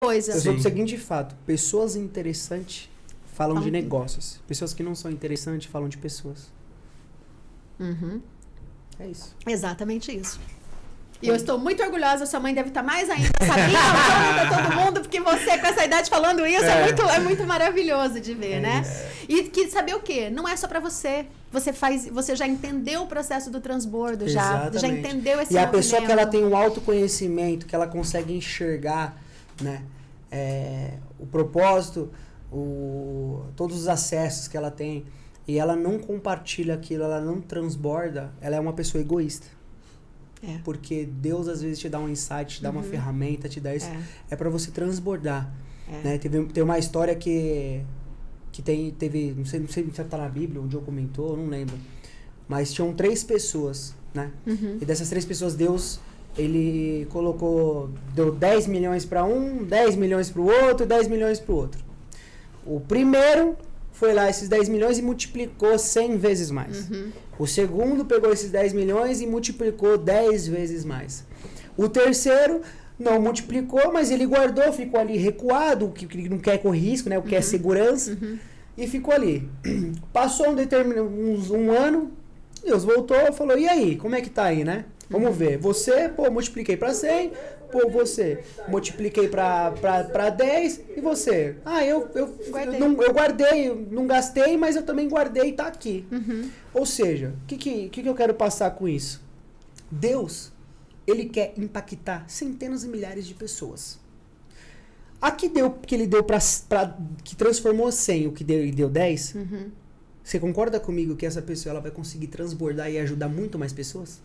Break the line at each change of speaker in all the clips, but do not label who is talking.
coisa.
Eu sou do seguinte fato: pessoas interessantes falam de negócios. Pessoas que não são interessantes falam de pessoas.
Uhum.
É isso.
Exatamente isso. E eu estou muito orgulhosa, sua mãe deve estar mais ainda, sabendo todo mundo, porque você com essa idade falando isso é muito maravilhoso de ver, né? E que saber o quê? Não é só para você. Você já entendeu o processo do transbordo, já entendeu esse movimento.
E a pessoa que ela tem um autoconhecimento, que ela consegue enxergar, né, o propósito, todos os acessos que ela tem, e ela não compartilha aquilo, ela não transborda, ela é uma pessoa egoísta. Porque Deus às vezes te dá um insight, te dá uma ferramenta, te dá isso. É para você transbordar. Né? Tem uma história que teve, não sei se tá na Bíblia, um dia comentou, não lembro. Mas tinham 3 pessoas, né? E dessas 3 pessoas, Deus, ele deu 10 milhões para um, 10 milhões para o outro, 10 milhões para o outro. O primeiro foi lá esses 10 milhões e multiplicou 100 vezes mais. O segundo pegou esses 10 milhões e multiplicou 10 vezes mais. O terceiro não multiplicou, mas ele guardou, ficou ali recuado, que não quer correr risco, né? O que é segurança, e ficou ali. Passou um ano, Deus voltou e falou, e aí, como é que tá aí, né? Vamos ver. Você, multipliquei para 100, você, multipliquei para 10, e você? Eu guardei, não gastei, mas eu também guardei e tá aqui. Ou seja, o que eu quero passar com isso? Deus, ele quer impactar centenas e milhares de pessoas. Que ele deu que transformou 100, o que deu 10, você concorda comigo que essa pessoa ela vai conseguir transbordar e ajudar muito mais pessoas?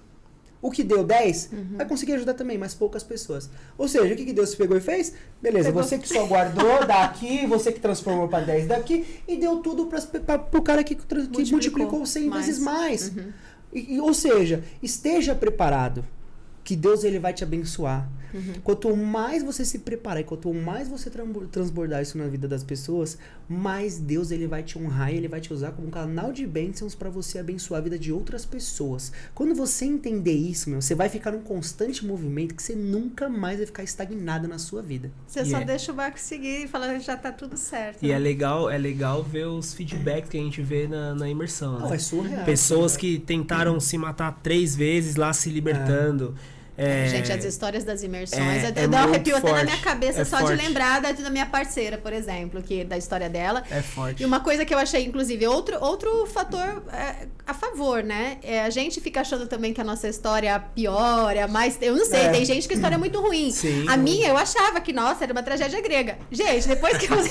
O que deu 10, vai conseguir ajudar também mais poucas pessoas. Ou seja, o que Deus pegou e fez? Beleza, você que só guardou daqui, você que transformou para 10 daqui, e deu tudo para o cara que multiplicou 100 vezes mais. Ou seja, esteja preparado, que Deus ele vai te abençoar. Quanto mais você se preparar e quanto mais você transbordar isso na vida das pessoas, mais Deus ele vai te honrar e ele vai te usar como um canal de bênçãos para você abençoar a vida de outras pessoas. Quando você entender isso, você vai ficar num constante movimento que você nunca mais vai ficar estagnado na sua vida.
Você só deixa o barco seguir e fala já tá tudo certo.
E é legal ver os feedbacks que a gente vê na imersão. Né?
É surreal.
Pessoas que tentaram se matar 3 vezes lá se libertando.
Gente, as histórias das imersões dá um arrepio até na minha cabeça só de lembrar da minha parceira, por exemplo, da história dela.
É forte.
E uma coisa que eu achei, inclusive, outro fator a favor, né? A gente fica achando também que a nossa história pior, mais... Eu não sei, tem gente que a história é muito ruim.
Sim.
A minha, eu achava que, nossa, era uma tragédia grega. Gente, depois que você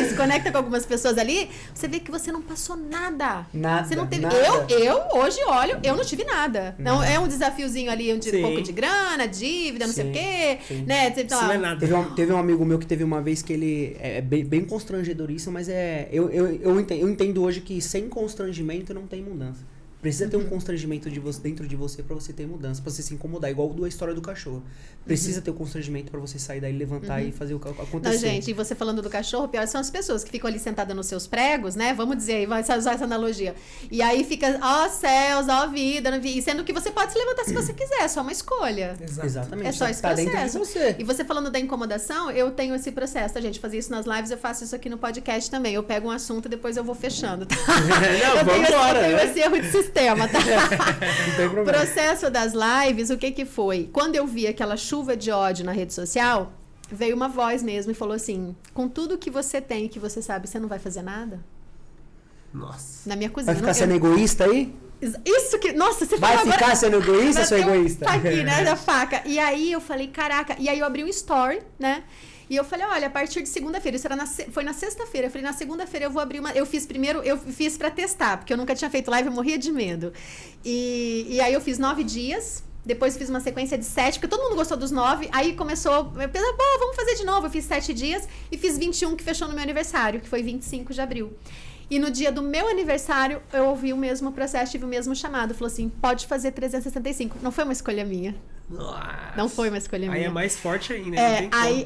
se conecta com algumas pessoas ali, você vê que você não passou nada. Você não teve...
Nada.
Eu hoje olho, eu não tive nada. Não é um desafiozinho ali, um pouco de grana, dívida, não sei o quê, né?
Isso não é nada.
Teve um amigo meu que teve uma vez que ele é bem constrangedor isso, mas eu entendo hoje que sem constrangimento não tem mudança. Precisa ter um constrangimento dentro de você para você ter mudança, para você se incomodar, igual a história do cachorro. Precisa ter o constrangimento para você sair daí, levantar e fazer o que acontecer.
Não, gente, e você falando do cachorro, pior são as pessoas que ficam ali sentadas nos seus pregos, né? Vamos dizer aí, vai usar essa analogia. E aí fica, céus, vida, e sendo que você pode se levantar se você quiser, é só uma escolha.
Exatamente.
É só esse
processo.
processo.
Dentro de você.
E você falando da incomodação, eu tenho esse processo, tá, gente? Fazer isso nas lives, eu faço isso aqui no podcast também. Eu pego um assunto e depois eu vou fechando, tá?
Não, vamos embora.
Eu tenho esse erro de sistema, tá?
Não tem problema.
O processo das lives, o que foi? Quando eu vi aquela chuva de ódio na rede social, veio uma voz mesmo e falou assim, com tudo que você tem e que você sabe, você não vai fazer nada?
Nossa.
Na minha cozinha.
Vai ficar sendo egoísta aí?
Isso que... Nossa, você
vai
falou
ficar
agora...
sendo egoísta ou sou egoísta?
Tá aqui, né, da faca. E aí eu falei, caraca. E aí eu abri um story, né? E eu falei, olha, a partir de segunda-feira, isso foi na sexta-feira. Eu falei, na segunda-feira eu vou abrir uma... Eu fiz pra testar, porque eu nunca tinha feito live, eu morria de medo. E aí eu fiz 9 dias, depois fiz uma sequência de 7, porque todo mundo gostou dos 9. Aí começou, eu pensei, vamos fazer de novo. Eu fiz 7 dias e fiz 21, que fechou no meu aniversário, que foi 25 de abril. E no dia do meu aniversário, eu ouvi o mesmo processo, tive o mesmo chamado. Falou assim, pode fazer 365. Não foi uma escolha minha.
Nossa.
Não foi uma escolha minha.
Aí é mais forte ainda.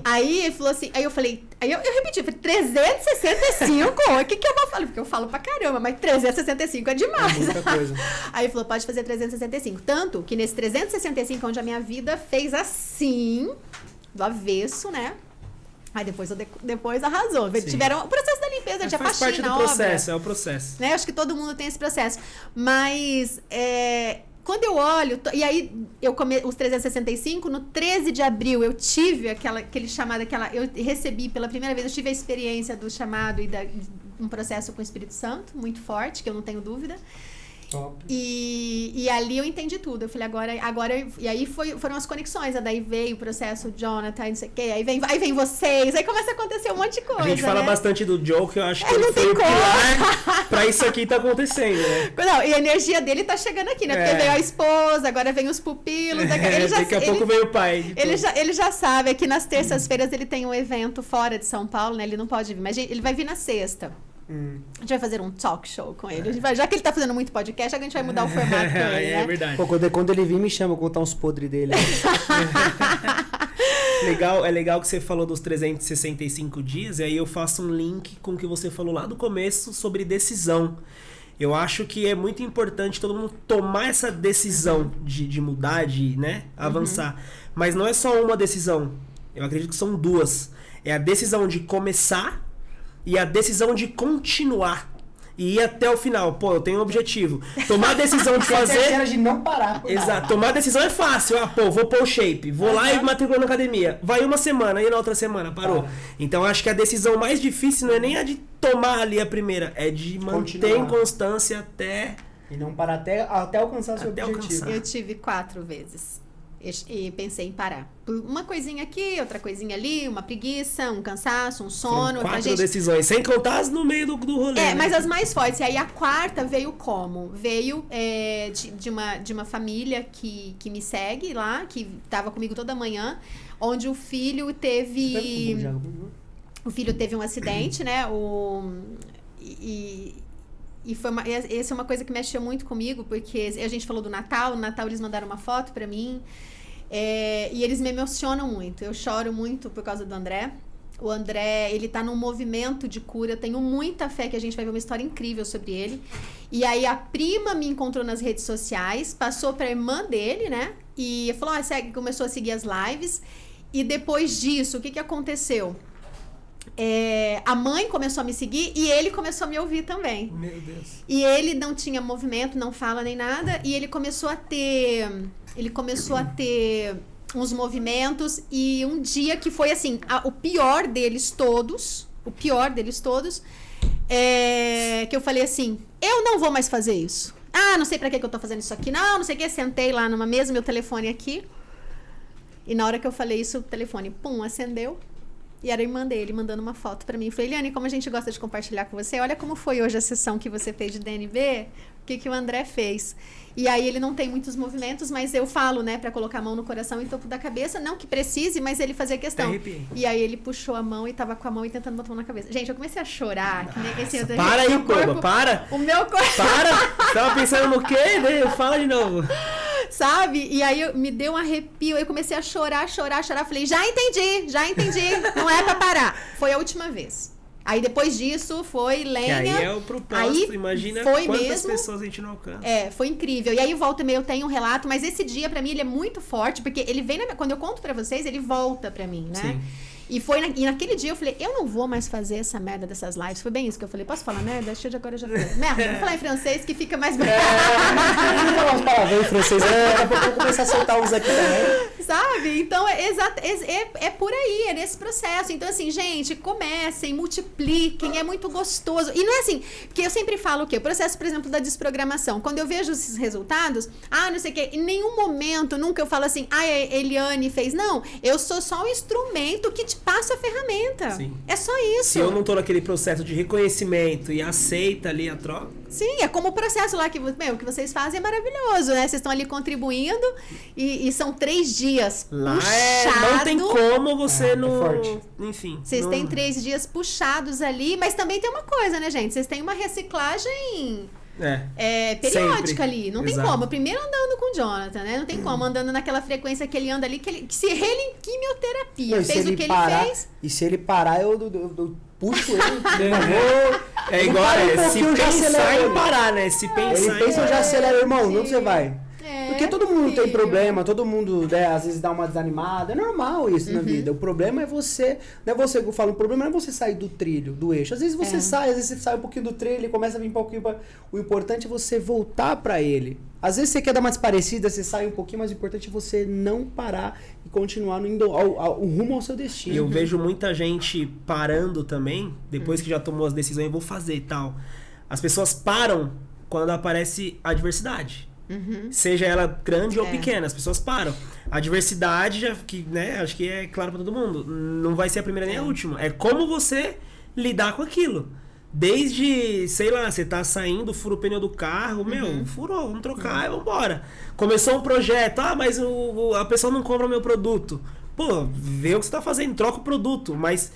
Aí ele falou assim, aí eu falei, eu repeti, eu falei, 365? O que eu vou falar? Porque eu falo pra caramba, mas 365 é demais.
É muita coisa.
Aí ele falou, pode fazer 365. Tanto que nesse 365, onde a minha vida fez assim, do avesso, né? Aí depois arrasou.
Sim.
Tiveram o processo da limpeza, tinha
faz
faxina,
parte do processo,
obra.
é o processo.
Né? Acho que todo mundo tem esse processo. Mas quando eu olho, e aí os 365, no 13 de abril eu tive aquele chamado, eu recebi pela primeira vez, eu tive a experiência do chamado e um processo com o Espírito Santo, muito forte, que eu não tenho dúvida.
Top.
E ali eu entendi tudo. Eu falei, agora e aí foram as conexões. Daí veio o processo Jonathan, não sei o quê. Aí vem vocês. Aí começa a acontecer um monte de coisa.
A gente fala
né?
bastante do Joe, que eu acho que
não
ele foi
tem
o
como.
pilar pra isso aqui tá acontecendo, né?
Não, e a energia dele tá chegando aqui, né? Porque veio a esposa, agora vem os pupilos.
Daqui a pouco veio o pai.
Ele já sabe que nas terças-feiras ele tem um evento fora de São Paulo, né? Ele não pode vir, mas ele vai vir na sexta. A gente vai fazer um talk show com ele. Já que ele tá fazendo muito podcast, a gente vai mudar o formato com ele, né?
É verdade.
Pô, quando ele vir, me chama, contar uns podres dele.
É legal que você falou dos 365 dias, e aí eu faço um link com o que você falou lá do começo sobre decisão. Eu acho que é muito importante todo mundo tomar essa decisão de mudar, de avançar. Mas não é só uma decisão. Eu acredito que são duas. É a decisão de começar e a decisão de continuar. E ir até o final. Pô, eu tenho um objetivo. Tomar a decisão de fazer...
A terceira de não parar.
Exato. Tomar a decisão é fácil. Vou pôr o shape. Vou lá e matriculo na academia. Vai uma semana e na outra semana. Parou. Então, acho que a decisão mais difícil não é nem a de tomar ali a primeira. É de manter em constância até...
E não parar até alcançar seu objetivo.
Eu tive 4 vezes. E pensei em parar. Uma coisinha aqui, outra coisinha ali, uma preguiça, um cansaço, um sono.
São 4 decisões, sem contar as no meio do rolê.
É, mas as mais fortes. E aí a quarta veio como? Veio de uma família que me segue lá, que estava comigo toda manhã, onde o filho teve... O filho teve um acidente, né? E essa é uma coisa que mexeu muito comigo, porque a gente falou do Natal. No Natal eles mandaram uma foto pra mim. E eles me emocionam muito. Eu choro muito por causa do André. O André, ele tá num movimento de cura. Eu tenho muita fé que a gente vai ver uma história incrível sobre ele. E aí a prima me encontrou nas redes sociais, passou pra irmã dele, né? E falou, começou a seguir as lives. E depois disso, o que aconteceu? A mãe começou a me seguir e ele começou a me ouvir também.
Meu Deus.
E ele não tinha movimento, não fala nem nada. E ele começou a ter uns movimentos. E um dia que foi assim, o pior deles todos, que eu falei assim, eu não vou mais fazer isso. Não sei pra que eu tô fazendo isso aqui. Não sei o que. Sentei lá numa mesa, meu telefone aqui. E na hora que eu falei isso, o telefone, acendeu. E era a irmã dele mandando uma foto pra mim. Eu falei, Eliane, como a gente gosta de compartilhar com você, olha como foi hoje a sessão que você fez de DNB, o que o André fez. E aí ele não tem muitos movimentos, mas eu falo, né, pra colocar a mão no coração e topo da cabeça. Não que precise, mas ele fazia questão. E aí ele puxou a mão e tava com a mão e tentando botar a mão na cabeça. Gente, eu comecei a chorar.
Para aí, Coba, para!
O meu corpo...
Para! Tava pensando no quê? Fala de novo.
Sabe? E aí me deu um arrepio, eu comecei a chorar. Falei, já entendi, não é pra parar. Foi a última vez. Aí depois disso foi lenha.
Que aí é o propósito, imagina quantas pessoas a gente não alcança.
Foi incrível. E aí volta e meia eu tenho um relato, mas esse dia pra mim ele é muito forte, porque ele vem, quando eu conto pra vocês, ele volta pra mim, né?
Sim.
E naquele dia eu falei, eu não vou mais fazer essa merda dessas lives. Foi bem isso que eu falei. Posso falar merda? Deixa de agora já falei. Merda, vou falar em francês que fica mais...
Vou falar umas palavrões em francês. Daqui a pouco eu vou começar a soltar uns aqui também.
Sabe? Então, é por aí, é nesse processo. Então, assim, gente, comecem, multipliquem, é muito gostoso. E não é assim, porque eu sempre falo o quê? O processo, por exemplo, da desprogramação. Quando eu vejo esses resultados, não sei o quê, em nenhum momento, nunca eu falo assim, a Eliane fez. Não, eu sou só um instrumento que te passa a ferramenta.
Sim.
É só isso.
Se eu não tô naquele processo de reconhecimento e aceita ali a troca.
Sim, é como o processo lá que vocês fazem é maravilhoso, né? Vocês estão ali contribuindo e são 3 dias
lá
puxado.
Não tem como você não...
forte.
Enfim.
Vocês têm 3 dias puxados ali, mas também tem uma coisa, né, gente? Vocês têm uma reciclagem... periódica
sempre.
Ali, não tem
Exato.
como. Primeiro andando com o Jonathan, né? Não tem como, andando naquela frequência que ele anda ali, que se ele em quimioterapia,
Não,
fez o que ele fez.
E se ele parar, eu puxo ele.
Se pensar em parar, né? Se pensar
ele pensa, eu já acelero, irmão, onde você vai?
Porque
Porque todo mundo tem
filho.
problema, todo mundo, né, às vezes dá uma desanimada. É normal isso na vida. O problema é você, não é você que eu falo, o problema não é você sair do trilho, do eixo. Às vezes você sai, às vezes você sai um pouquinho do trilho e começa a vir um pouquinho pra... O importante é você voltar pra ele. Às vezes você quer dar uma desparecida, você sai um pouquinho, mas o importante é você não parar e continuar indo ao rumo ao seu destino.
E eu vejo muita gente parando também, depois que já tomou as decisões, eu vou fazer e tal. As pessoas param quando aparece a adversidade. Seja ela grande ou pequena, as pessoas param. A adversidade, que, né, acho que é claro pra todo mundo, não vai ser a primeira nem a última. É como você lidar com aquilo. Desde, sei lá, você tá saindo, fura o pneu do carro, furou, vamos trocar e vambora. Começou um projeto, mas a pessoa não compra o meu produto. Pô, vê o que você tá fazendo, troca o produto, mas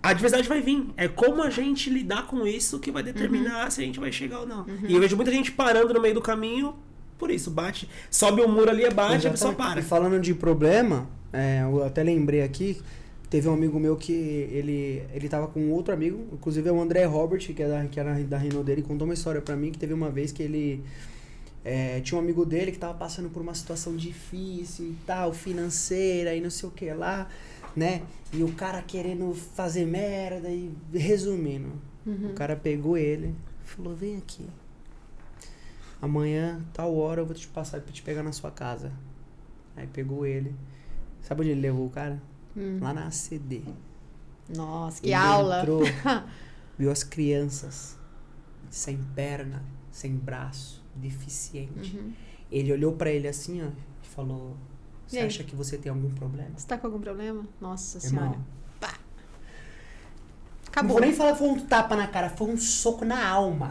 a adversidade vai vir. É como a gente lidar com isso que vai determinar se a gente vai chegar ou não. E eu vejo muita gente parando no meio do caminho, por isso, bate, sobe o muro ali, bate, a pessoa para.
E falando de problema, eu até lembrei aqui, teve um amigo meu que ele tava com outro amigo, inclusive é o André Robert, que era da Renault dele, contou uma história pra mim, que teve uma vez que ele tinha um amigo dele que tava passando por uma situação difícil e tal, financeira e não sei o que lá, né? E o cara querendo fazer merda e resumindo, o cara pegou ele e falou, vem aqui, amanhã, tal hora eu vou te passar pra te pegar na sua casa. Aí pegou ele, sabe onde ele levou o cara? Lá na ACD.
Nossa, que
Ele
aula!
entrou, viu as crianças sem perna, sem braço, deficiente. Ele olhou pra ele assim, ó, e falou: você acha que você tem algum problema?
Você tá com algum problema? Nossa
Irmão,
senhora. Pá.
não
Acabou.
vou nem falar que foi um tapa na cara, foi um soco na alma.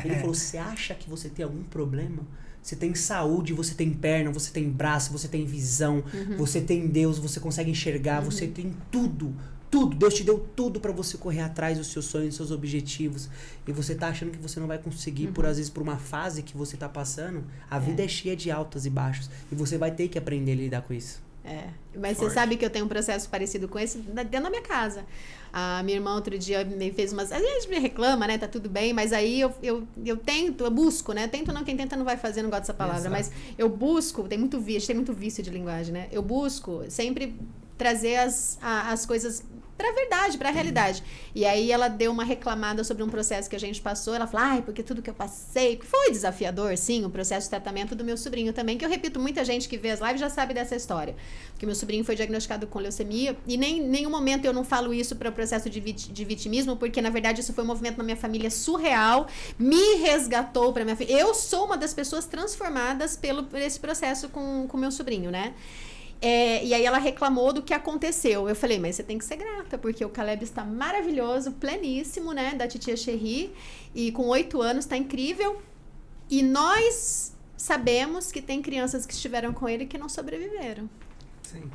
Ele falou: você acha que você tem algum problema? Você tem saúde, você tem perna, você tem braço, você tem visão, você tem Deus, você consegue enxergar, você tem tudo. Tudo. Deus te deu tudo pra você correr atrás dos seus sonhos, dos seus objetivos. E você tá achando que você não vai conseguir, às vezes, por uma fase que você tá passando. A vida é cheia de altos e baixos. E você vai ter que aprender a lidar com isso.
Mas você sabe que eu tenho um processo parecido com esse dentro da minha casa. A minha irmã outro dia me fez umas... Às vezes me reclama, né? Tá tudo bem, mas aí eu tento, eu busco, né? Tento não, quem tenta não vai fazer, não gosto dessa palavra. Mas eu busco, tem muito vício de linguagem, né? Eu busco sempre trazer as coisas pra verdade, pra realidade. E aí ela deu uma reclamada sobre um processo que a gente passou. Ela falou, porque tudo que eu passei... Foi desafiador, sim, o processo de tratamento do meu sobrinho também, que eu repito, muita gente que vê as lives já sabe dessa história. Porque meu sobrinho foi diagnosticado com leucemia, e em nenhum momento eu não falo isso para o processo de vitimismo, porque na verdade isso foi um movimento na minha família surreal, me resgatou para minha família. Eu sou uma das pessoas transformadas por esse processo com meu sobrinho, né? E aí ela reclamou do que aconteceu. Eu falei, mas você tem que ser grata, porque o Caleb está maravilhoso, pleníssimo, né, da titia Cherry, e com 8 anos está incrível, e nós sabemos que tem crianças que estiveram com ele que não sobreviveram.
Sim.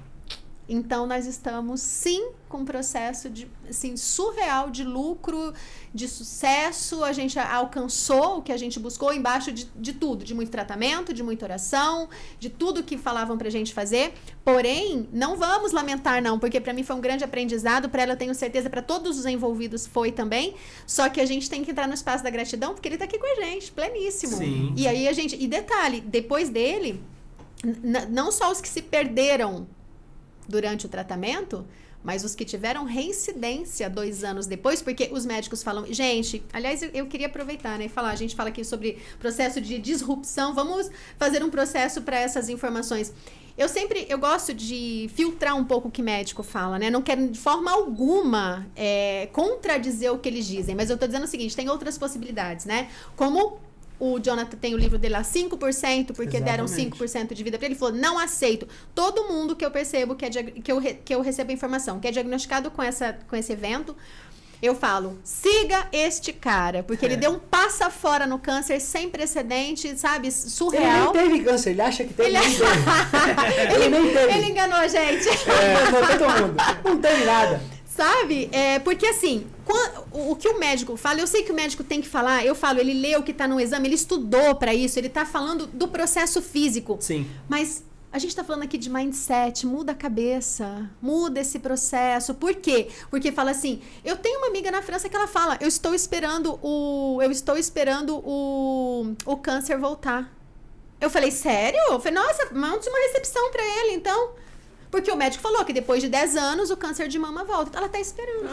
Então, nós estamos, sim, com um processo assim, surreal de lucro, de sucesso. A gente alcançou o que a gente buscou embaixo de tudo. De muito tratamento, de muita oração, de tudo que falavam pra gente fazer. Porém, não vamos lamentar, não. Porque pra mim foi um grande aprendizado. Pra ela, eu tenho certeza, pra todos os envolvidos foi também. Só que a gente tem que entrar no espaço da gratidão, porque ele tá aqui com a gente, pleníssimo.
Sim.
E aí a gente... E detalhe, depois dele, não só os que se perderam durante o tratamento, mas os que tiveram reincidência 2 anos depois, porque os médicos falam... Gente, aliás, eu queria aproveitar, né, e falar, a gente fala aqui sobre processo de disrupção, vamos fazer um processo para essas informações. Eu gosto de filtrar um pouco o que médico fala, né? Não quero de forma alguma contradizer o que eles dizem, mas eu tô dizendo o seguinte, tem outras possibilidades, né? Como... O Jonathan tem o livro dele lá, 5%, porque deram 5% de vida para ele. Ele falou, não aceito. Todo mundo que eu percebo, que eu recebo informação, que é diagnosticado com esse evento, eu falo, siga este cara, porque ele deu um passa fora no câncer sem precedente, sabe, surreal.
Ele nem teve câncer, ele acha que teve. Ele nem teve.
Ele enganou a gente.
Todo mundo. Não teve nada.
Sabe? Porque assim, o que o médico fala, eu sei que o médico tem que falar, eu falo, ele leu o que tá no exame, ele estudou pra isso, ele tá falando do processo físico.
Sim.
Mas a gente tá falando aqui de mindset, muda a cabeça, muda esse processo. Por quê? Porque fala assim, eu tenho uma amiga na França que ela fala, eu estou esperando o câncer voltar. Eu falei, sério? Eu falei, nossa, monte uma recepção pra ele, então. Porque o médico falou que depois de 10 anos o câncer de mama volta. Ela tá esperando.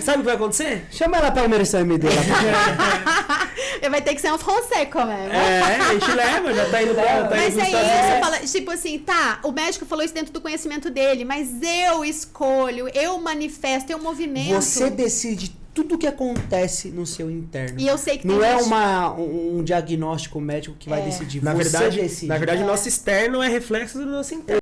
Sabe o que vai acontecer?
Chama ela pra comer esse MD lá.
Vai ter que ser um Fonseca mesmo.
A gente leva, já tá indo pra.
Mas aí você fala, tipo assim, tá, o médico falou isso dentro do conhecimento dele, mas eu escolho, eu manifesto, eu movimento.
Você decide tudo o que acontece no seu interno.
E eu sei que
não
tem
é
gente...
um diagnóstico médico que vai decidir.
Na
você
verdade,
decide.
o nosso externo é reflexo do nosso interno.